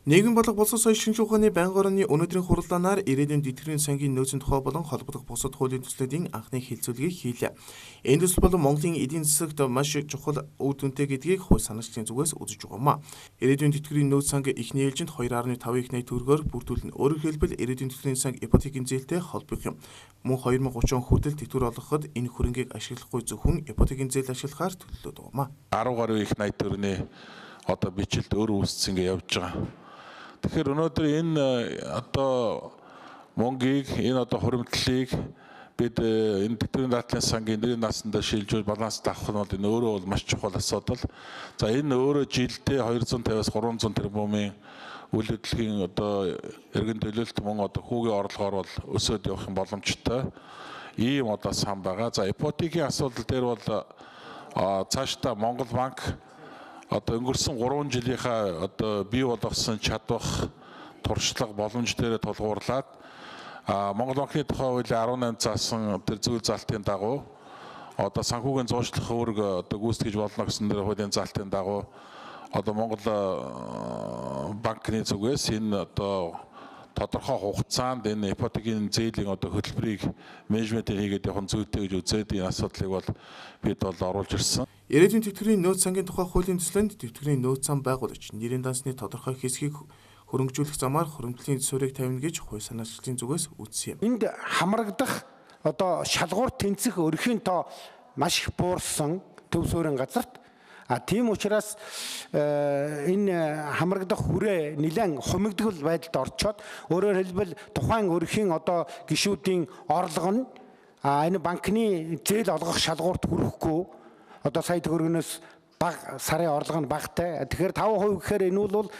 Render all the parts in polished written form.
Нийгэм болго боловсон соёл шинжилгээ ухааны байнгын орны өнөөдрийн хуралдаанаар ирээдүйн тэтгэврийн сангийн нөөцийн тухай болон холбогдох бусад хуулийн төслүүдийн анхны хэлэлцүүлгийг хийлээ. Энэ төсөл болон Монголын эдийн засагт маш чухал үр дүнтэй гэдгийг хууль санаачлагчдын зүгээс үзэж байгаамаа. Ирээдүйн тэтгэврийн нөөц санг эхний ээлжинд 2.5 их найт төгрөгөөр бүрдүүлнэ. Өөрөөр хэлбэл ирээдүйн тэтгэврийн санг ипотекийн зээлтэй холбох юм. Мөн 2030 он хүртэл тэтгэвэр олгоход энэ хөрөнгийг ашиглахгүй зөвхөн ипотекийн зээл ашиглахаар төлөвлөд байгаамаа. 10 гаруй их найт төгрөгийн бичлэлд өөр үүссэн ингэ явж байгаа. Тэгэхээр өнөөдөр энэ мөнгийг энэ хуримтлалыг бид энэ тэтгэврийн даатгалын сангийн нэрийн наасандаа шилжүүл баланс авах нь бол энэ өөрөө бол маш чухал асуудал. За энэ өөрөө жилдээ 250-аас 300 тэрбумын үйл хөдлөлийн эргэн төлөлт мөн хүүгийн орлогоор бол өсөд явах боломжтой. Ийм сан байгаа. За ипотекийн асуудал дээр бол цаашдаа Монгол банк өнгөрсөн 3 жилийнхаа бий болгосон чадвах туршлага боломж дээр тулгуурлаад Монгол банкны тухай хуулийн 18 заасан тэр зүйл залтын дагуу санхүүгийн зуушлах үүрэг гүйцэтгэж болно гэсэн тэр хуулийн залтын дагуу Монгол банкны зүгээс энэ тодорхой хугацаанд энэ ипотекийн зээлийн хөтөлбөрийг менежмент хийгээд явах зүйтэй гэж үзээд энэ асуудлыг бол бид оруулж ирсэн. Ирээдүйн тэтгэврийн нөөц сангийн тухай хуулийн төслөнд тэтгэврийн нөөц сан байгуулагч нэрийн дансны тодорхой хэсгийг хөрөнгөжүүлэх замаар хуримтлалын суурийг тавина гэж хууль санаачлагчдын зүгээс үзсэн юм. Энд хамрагдах шалгуур тэнцэх өрхийн тоо маш их буурсан төв суурийн газарт тийм учраас энэ хамрагдах хүрээ нэлээд хумигдгал байдалд орчоод өөрөөр хэлбэл тухайн өрхийн гишүүдийн орлого нь энэ банкны зээл олгох шалгуурт хүрэхгүй сая төгрөгнөөс бага сарын орлого нь багтай. Тэгэхээр 5% гэхээр энэ бол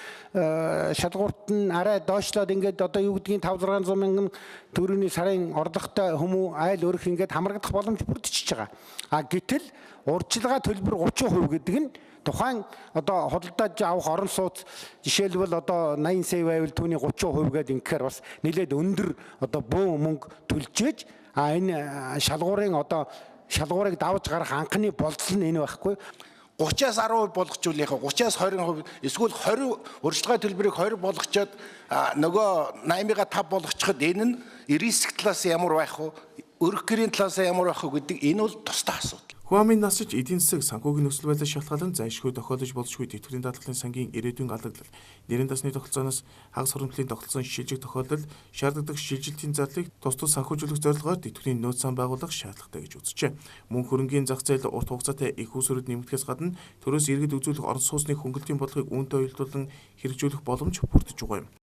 шалгуурт нь арай доошлоод ингээд юу гэдгийг 500-600 мянган төгрөгийн сарын орлоготой хүмүүс айл өрөх ингээд хамрагдах боломж бүрдчихэж байгаа. Гэтэл урьдчилгаа төлбөр 30% гэдэг нь тухайн худалдааж авах орон сууц жишээлбэл 80 сая байвал түүний 30% гэдэг ингээр бас нэлээд өндөр бөө мөнгө төлжээж энэ шалгуурыг давж гарах анхны болцол нь энэ байхгүй. 30-аас 10% болгочулынхаа 30-аас 20% эсвэл 20 урьдчилгаа төлбөрийг 20 болгочоод нөгөө 80-га 5 болгочиход энэ нь риск талаас ямар байх вэ? Өрөх гэрийн талаас ямар байх вэ гэдэг энэ бол тусдаа асуудал. Хүн амын насч эдийн засаг санхүүгийн нөхцөл байдлаас шалтгаалan зайлшгүй тохиолдож болзошгүй тэтгэврийн даатгалын сангийн ирээдүйн алгадал, нэрийн дасны тогтолцооноос хагас хуримтлалын тогтолцоон шилжих тохиолдолд шаардлагадаг шилжилтийн зарлыг тус санхүүжүүлэх зорилгоор тэтгэврийн нөөц сан байгуулах шаардлагатай гэж үзжээ. Мөн хөрөнгийн зах зээл урт хугацаатай их усүрэд нэмэгдэхээс гадна төрөөс иргэд үзүүлэх орон сууцны хөнгөлтийн бодлогыг үүнтэй уялдуулан хэрэгжүүлэх боломж бүрдэж байгаа юм.